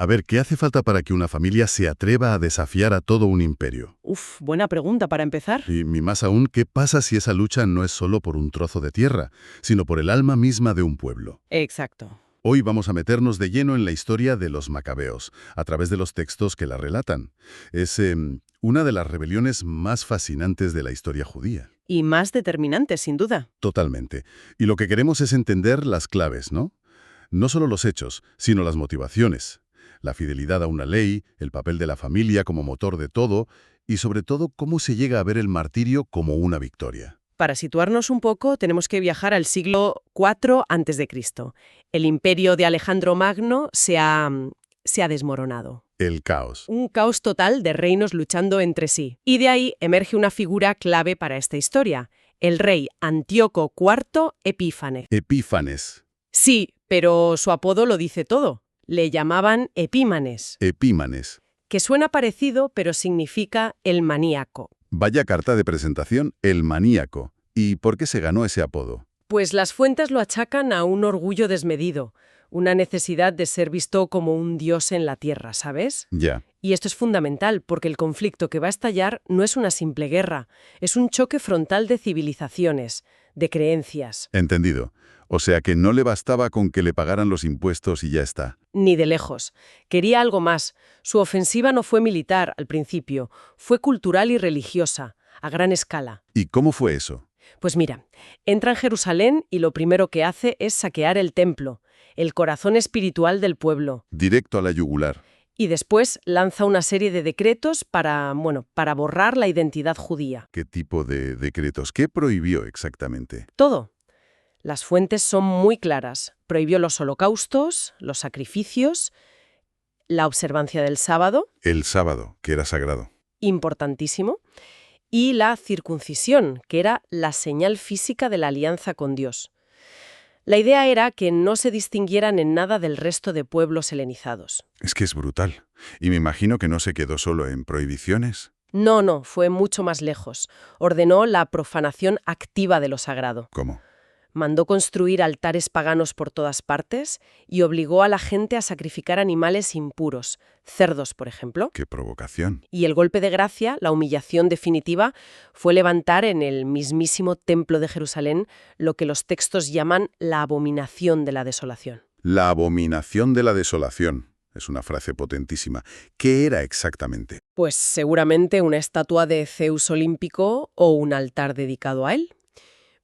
A ver, ¿qué hace falta para que una familia se atreva a desafiar a todo un imperio? Uf, buena pregunta para empezar. Y más aún, ¿qué pasa si esa lucha no es solo por un trozo de tierra, sino por el alma misma de un pueblo? Exacto. Hoy vamos a meternos de lleno en la historia de los macabeos, a través de los textos que la relatan. Es una de las rebeliones más fascinantes de la historia judía. Y más determinante, sin duda. Totalmente. Y lo que queremos es entender las claves, ¿no? No solo los hechos, sino las motivaciones. La fidelidad a una ley, el papel de la familia como motor de todo, y sobre todo cómo se llega a ver el martirio como una victoria. Para situarnos un poco, tenemos que viajar al siglo IV a.C. El imperio de Alejandro Magno se ha desmoronado. El caos. Un caos total de reinos luchando entre sí. Y de ahí emerge una figura clave para esta historia, el rey Antíoco IV Epífanes. Epífanes. Sí, pero su apodo lo dice todo. Le llamaban Epímanes, Epímanes. que suena parecido, pero significa el maníaco. Vaya carta de presentación, el maníaco. ¿Y por qué se ganó ese apodo? Pues las fuentes lo achacan a un orgullo desmedido, una necesidad de ser visto como un dios en la tierra, ¿sabes? Ya, Y esto es fundamental, porque el conflicto que va a estallar no es una simple guerra, es un choque frontal de civilizaciones, de creencias. entendido. O sea que no le bastaba con que le pagaran los impuestos y ya está. Ni de lejos. Quería algo más. Su ofensiva no fue militar al principio, fue cultural y religiosa, a gran escala. ¿Y cómo fue eso? Pues mira, entra en Jerusalén y lo primero que hace es saquear el templo, el corazón espiritual del pueblo. Directo a la yugular. Y después lanza una serie de decretos para borrar la identidad judía. ¿Qué tipo de decretos? ¿Qué prohibió exactamente? Todo. Las fuentes son muy claras. Prohibió los holocaustos, los sacrificios, la observancia del sábado, El sábado, que era sagrado. importantísimo, y la circuncisión, que era la señal física de la alianza con Dios. La idea era que no se distinguieran en nada del resto de pueblos helenizados. Es que es brutal. Y me imagino que no se quedó solo en prohibiciones. No, fue mucho más lejos. Ordenó la profanación activa de lo sagrado. ¿Cómo? Mandó construir altares paganos por todas partes y obligó a la gente a sacrificar animales impuros, cerdos, por ejemplo. ¡Qué provocación! Y el golpe de gracia, la humillación definitiva, fue levantar en el mismísimo Templo de Jerusalén lo que los textos llaman la abominación de la desolación. La abominación de la desolación. Es una frase potentísima. ¿Qué era exactamente? Pues seguramente una estatua de Zeus olímpico o un altar dedicado a él.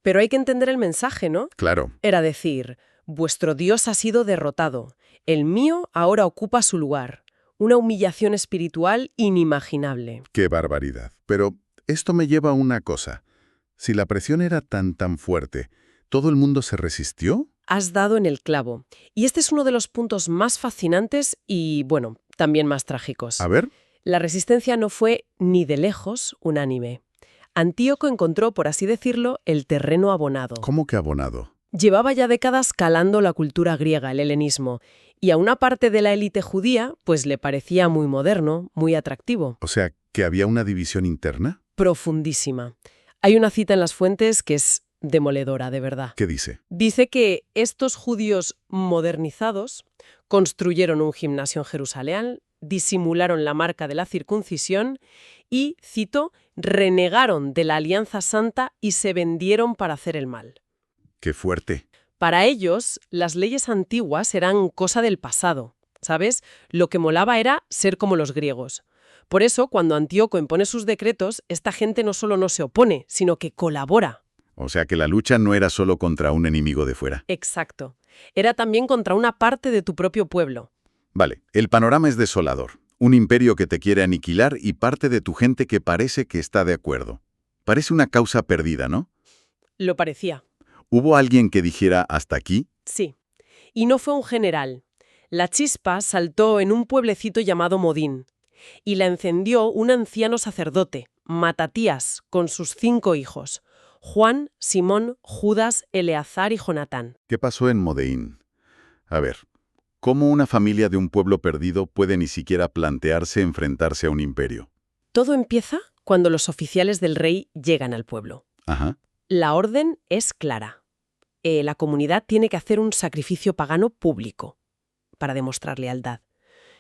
Pero hay que entender el mensaje, ¿no? Claro. Era decir, vuestro Dios ha sido derrotado, el mío ahora ocupa su lugar. Una humillación espiritual inimaginable. ¡Qué barbaridad! Pero esto me lleva a una cosa. Si la presión era tan fuerte, ¿todo el mundo se resistió? Has dado en el clavo. Y este es uno de los puntos más fascinantes y, bueno, también más trágicos. A ver. La resistencia no fue ni de lejos unánime. Antíoco encontró, por así decirlo, el terreno abonado. ¿Cómo que abonado? Llevaba ya décadas calando la cultura griega, el helenismo, y a una parte de la élite judía, pues le parecía muy moderno, muy atractivo. O sea, ¿que había una división interna? Profundísima. Hay una cita en las fuentes que es demoledora, de verdad. ¿Qué dice? Dice que estos judíos modernizados construyeron un gimnasio en Jerusalén, disimularon la marca de la circuncisión y, cito, renegaron de la alianza santa y se vendieron para hacer el mal. ¡Qué fuerte! Para ellos, las leyes antiguas eran cosa del pasado, ¿sabes? Lo que molaba era ser como los griegos. Por eso, cuando Antíoco impone sus decretos, esta gente no solo no se opone, sino que colabora. O sea que la lucha no era solo contra un enemigo de fuera. Exacto. Era también contra una parte de tu propio pueblo. Vale, el panorama es desolador. Un imperio que te quiere aniquilar y parte de tu gente que parece que está de acuerdo. Parece una causa perdida, ¿no? Lo parecía. ¿Hubo alguien que dijera hasta aquí? Sí. Y no fue un general. La chispa saltó en un pueblecito llamado Modín y la encendió un anciano sacerdote, Matatías, con sus 5 hijos: Juan, Simón, Judas, Eleazar y Jonatán. ¿Qué pasó en Modeín? A ver, ¿cómo una familia de un pueblo perdido puede ni siquiera plantearse enfrentarse a un imperio? Todo empieza cuando los oficiales del rey llegan al pueblo. Ajá. La orden es clara. La comunidad tiene que hacer un sacrificio pagano público para demostrar lealtad.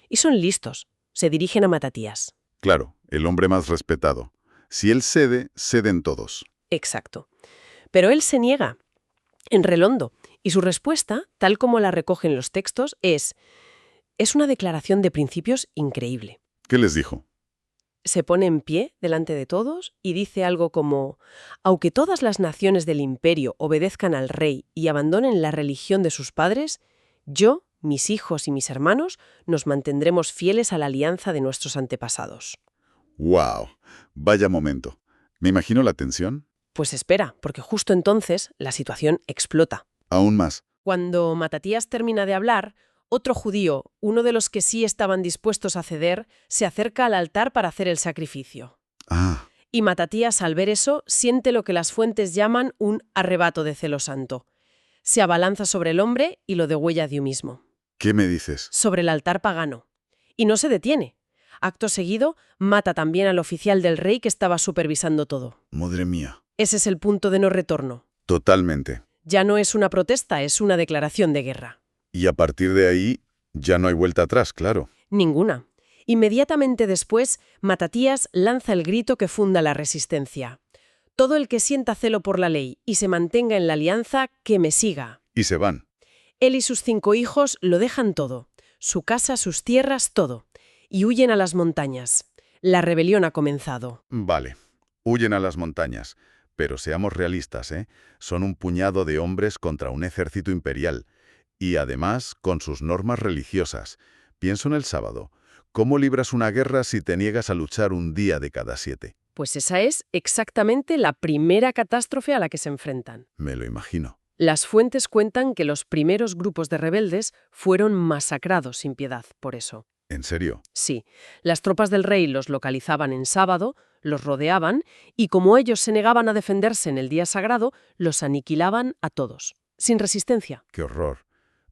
Y son listos. Se dirigen a Matatías. Claro, el hombre más respetado. Si él cede, ceden todos. Exacto. Pero él se niega, en redondo, y su respuesta, tal como la recogen los textos, es una declaración de principios increíble. ¿Qué les dijo? Se pone en pie delante de todos y dice algo como: aunque todas las naciones del imperio obedezcan al rey y abandonen la religión de sus padres, yo, mis hijos y mis hermanos nos mantendremos fieles a la alianza de nuestros antepasados. ¡Wow! Vaya momento. Me imagino la tensión. Pues espera, porque justo entonces la situación explota. Aún más. Cuando Matatías termina de hablar, otro judío, uno de los que sí estaban dispuestos a ceder, se acerca al altar para hacer el sacrificio. Ah, Y Matatías, al ver eso, siente lo que las fuentes llaman un arrebato de celo santo. Se abalanza sobre el hombre y lo degüella de un mismo, ¿qué me dices? sobre el altar pagano. Y no se detiene. Acto seguido, mata también al oficial del rey que estaba supervisando todo. Madre mía. Ese es el punto de no retorno. Totalmente. Ya no es una protesta, es una declaración de guerra. Y a partir de ahí, ya no hay vuelta atrás, claro. Ninguna. Inmediatamente después, Matatías lanza el grito que funda la resistencia. Todo el que sienta celo por la ley y se mantenga en la alianza, que me siga. Y se van. Él y sus 5 hijos lo dejan todo, su casa, sus tierras, todo, y huyen a las montañas. La rebelión ha comenzado. Vale. Huyen a las montañas. Pero seamos realistas, ¿eh? Son un puñado de hombres contra un ejército imperial. Y además, con sus normas religiosas. Pienso en el sábado. ¿Cómo libras una guerra si te niegas a luchar un día de cada 7? Pues esa es exactamente la primera catástrofe a la que se enfrentan. Me lo imagino. Las fuentes cuentan que los primeros grupos de rebeldes fueron masacrados sin piedad por eso. ¿En serio? Sí, las tropas del rey los localizaban en sábado, los rodeaban y como ellos se negaban a defenderse en el día sagrado, los aniquilaban a todos, sin resistencia. ¡Qué horror!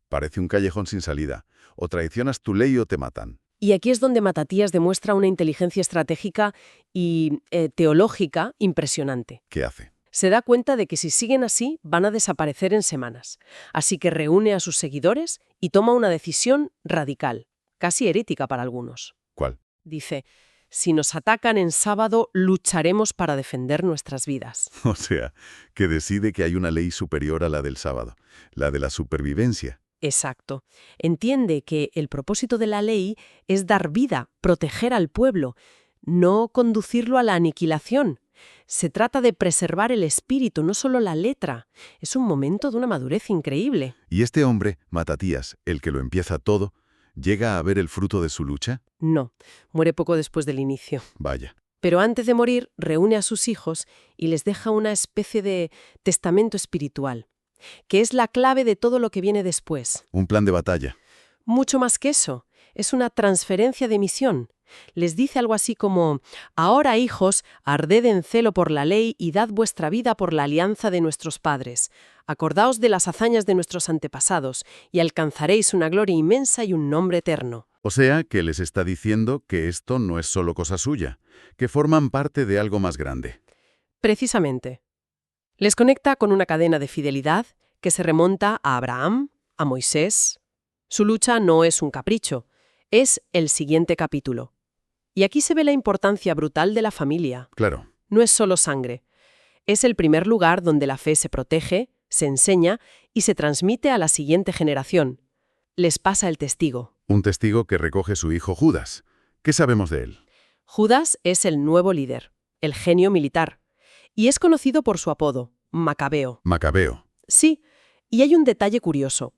Parece un callejón sin salida. O traicionas tu ley o te matan. Y aquí es donde Matatías demuestra una inteligencia estratégica y teológica impresionante. ¿Qué hace? Se da cuenta de que si siguen así van a desaparecer en semanas. Así que reúne a sus seguidores y toma una decisión radical, casi herética para algunos. ¿Cuál? Dice: si nos atacan en sábado, lucharemos para defender nuestras vidas. O sea, que decide que hay una ley superior a la del sábado, la de la supervivencia. Exacto. Entiende que el propósito de la ley es dar vida, proteger al pueblo, no conducirlo a la aniquilación. Se trata de preservar el espíritu, no solo la letra. Es un momento de una madurez increíble. ¿Y este hombre, Matatías, el que lo empieza todo, llega a ver el fruto de su lucha? No, muere poco después del inicio. Vaya. Pero antes de morir, reúne a sus hijos y les deja una especie de testamento espiritual, que es la clave de todo lo que viene después. Un plan de batalla. Mucho más que eso, es una transferencia de misión. Les dice algo así como: ahora, hijos, arded en celo por la ley y dad vuestra vida por la alianza de nuestros padres. Acordaos de las hazañas de nuestros antepasados y alcanzaréis una gloria inmensa y un nombre eterno. O sea, que les está diciendo que esto no es solo cosa suya, que forman parte de algo más grande. Precisamente. Les conecta con una cadena de fidelidad que se remonta a Abraham, a Moisés. Su lucha no es un capricho, es el siguiente capítulo. Y aquí se ve la importancia brutal de la familia. Claro. No es solo sangre. Es el primer lugar donde la fe se protege, se enseña y se transmite a la siguiente generación. Les pasa el testigo. Un testigo que recoge su hijo Judas. ¿Qué sabemos de él? Judas es el nuevo líder, el genio militar, y es conocido por su apodo, Macabeo. Macabeo. Sí, y hay un detalle curioso.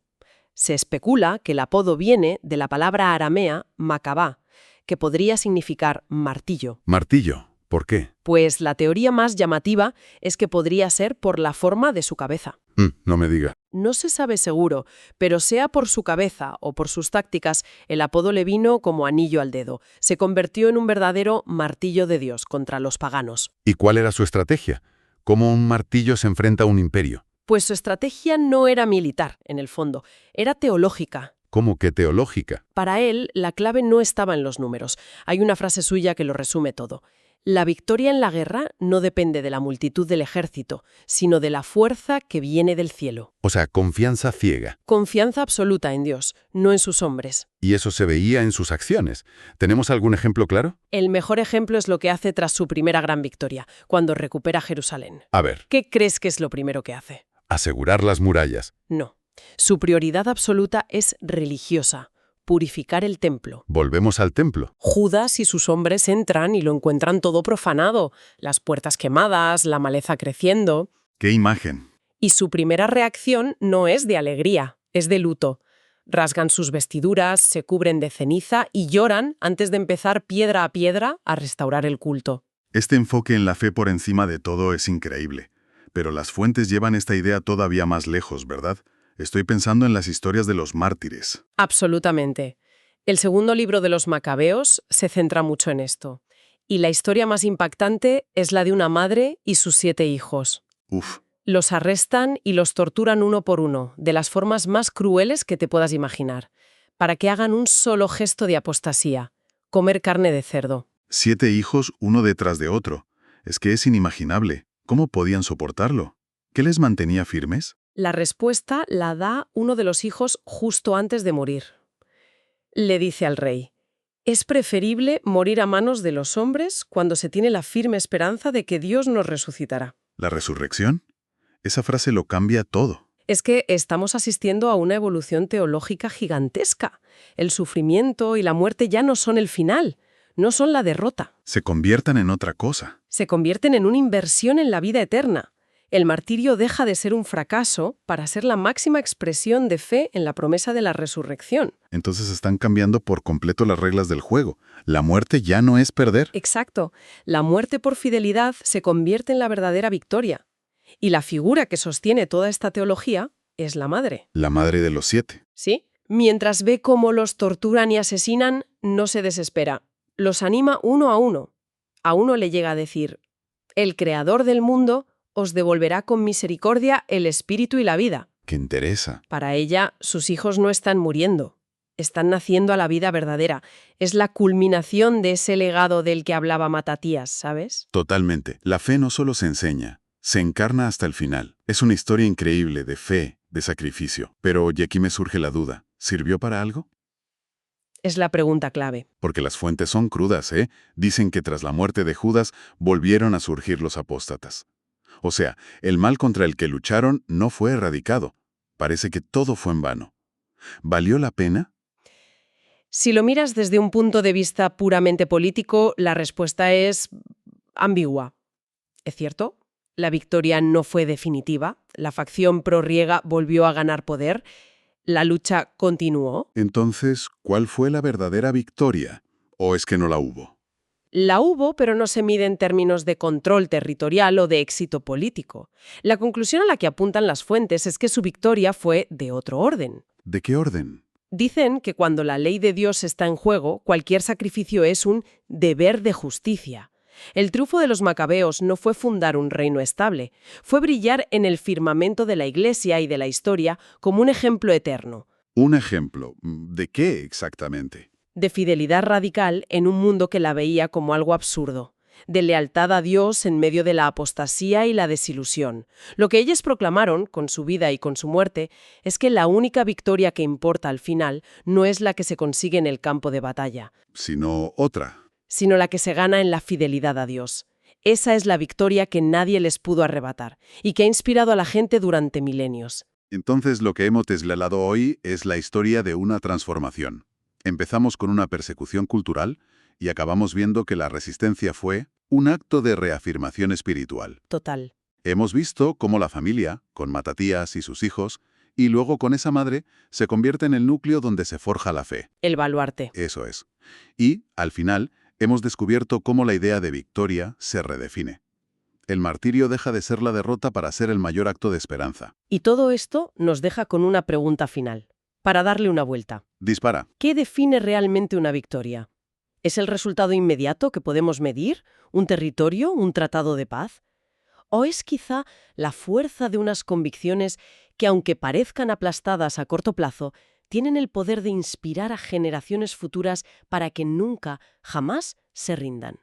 Se especula que el apodo viene de la palabra aramea Macabá, que podría significar martillo. Martillo. ¿Por qué? Pues la teoría más llamativa es que podría ser por la forma de su cabeza. No me diga. No se sabe seguro, pero sea por su cabeza o por sus tácticas, el apodo le vino como anillo al dedo. Se convirtió en un verdadero martillo de Dios contra los paganos. ¿Y cuál era su estrategia? ¿Cómo un martillo se enfrenta a un imperio? Pues su estrategia no era militar, en el fondo, era teológica. ¿Cómo que teológica? Para él, la clave no estaba en los números. Hay una frase suya que lo resume todo. La victoria en la guerra no depende de la multitud del ejército, sino de la fuerza que viene del cielo. O sea, confianza ciega. Confianza absoluta en Dios, no en sus hombres. Y eso se veía en sus acciones. ¿Tenemos algún ejemplo claro? El mejor ejemplo es lo que hace tras su primera gran victoria, cuando recupera Jerusalén. A ver, ¿Qué crees que es lo primero que hace? asegurar las murallas. No. Su prioridad absoluta es religiosa, purificar el templo. Volvemos al templo. Judas y sus hombres entran y lo encuentran todo profanado, las puertas quemadas, la maleza creciendo. ¡Qué imagen! Y su primera reacción no es de alegría, es de luto. Rasgan sus vestiduras, se cubren de ceniza y lloran antes de empezar piedra a piedra a restaurar el culto. Este enfoque en la fe por encima de todo es increíble. Pero las fuentes llevan esta idea todavía más lejos, ¿verdad? Estoy pensando en las historias de los mártires. Absolutamente. El segundo libro de los Macabeos se centra mucho en esto. Y la historia más impactante es la de una madre y sus 7 hijos. Uf, Los arrestan y los torturan uno por uno, de las formas más crueles que te puedas imaginar, para que hagan un solo gesto de apostasía: comer carne de cerdo. 7 hijos uno detrás de otro. Es que es inimaginable. ¿Cómo podían soportarlo? ¿Qué les mantenía firmes? La respuesta la da uno de los hijos justo antes de morir. Le dice al rey: es preferible morir a manos de los hombres cuando se tiene la firme esperanza de que Dios nos resucitará. ¿La resurrección? Esa frase lo cambia todo. Es que estamos asistiendo a una evolución teológica gigantesca. El sufrimiento y la muerte ya no son el final, no son la derrota. Se conviertan en otra cosa. Se convierten en una inversión en la vida eterna. El martirio deja de ser un fracaso para ser la máxima expresión de fe en la promesa de la resurrección. Entonces están cambiando por completo las reglas del juego. La muerte ya no es perder. Exacto. La muerte por fidelidad se convierte en la verdadera victoria. Y la figura que sostiene toda esta teología es la madre. La madre de los 7. ¿Sí? Mientras ve cómo los torturan y asesinan, no se desespera. Los anima uno a uno. A uno le llega a decir: el creador del mundo os devolverá con misericordia el espíritu y la vida. ¡Qué interesa! Para ella, sus hijos no están muriendo, están naciendo a la vida verdadera. Es la culminación de ese legado del que hablaba Matatías, ¿sabes? Totalmente. La fe no solo se enseña, se encarna hasta el final. Es una historia increíble de fe, de sacrificio. Pero, y aquí me surge la duda, ¿sirvió para algo? Es la pregunta clave. Porque las fuentes son crudas, ¿eh? Dicen que tras la muerte de Judas volvieron a surgir los apóstatas. O sea, el mal contra el que lucharon no fue erradicado. Parece que todo fue en vano. ¿Valió la pena? Si lo miras desde un punto de vista puramente político, la respuesta es ambigua. ¿Es cierto? La victoria no fue definitiva, la facción prorriega volvió a ganar poder, la lucha continuó. Entonces, ¿cuál fue la verdadera victoria? ¿O es que no la hubo? La hubo, pero no se mide en términos de control territorial o de éxito político. La conclusión a la que apuntan las fuentes es que su victoria fue de otro orden. ¿De qué orden? Dicen que cuando la ley de Dios está en juego, cualquier sacrificio es un deber de justicia. El triunfo de los macabeos no fue fundar un reino estable, fue brillar en el firmamento de la Iglesia y de la historia como un ejemplo eterno. Un ejemplo. ¿De qué exactamente? De fidelidad radical en un mundo que la veía como algo absurdo, de lealtad a Dios en medio de la apostasía y la desilusión. Lo que ellos proclamaron, con su vida y con su muerte, es que la única victoria que importa al final no es la que se consigue en el campo de batalla, Sino otra. sino la que se gana en la fidelidad a Dios. Esa es la victoria que nadie les pudo arrebatar y que ha inspirado a la gente durante milenios. Entonces lo que hemos desvelado hoy es la historia de una transformación. Empezamos con una persecución cultural y acabamos viendo que la resistencia fue un acto de reafirmación espiritual. Total. Hemos visto cómo la familia, con Matatías y sus hijos, y luego con esa madre, se convierte en el núcleo donde se forja la fe. El baluarte. Eso es. Y, al final, hemos descubierto cómo la idea de victoria se redefine. El martirio deja de ser la derrota para ser el mayor acto de esperanza. Y todo esto nos deja con una pregunta final, para darle una vuelta. Dispara. ¿Qué define realmente una victoria? ¿Es el resultado inmediato que podemos medir? ¿Un territorio? ¿Un tratado de paz? ¿O es quizá la fuerza de unas convicciones que, aunque parezcan aplastadas a corto plazo, tienen el poder de inspirar a generaciones futuras para que nunca, jamás, se rindan?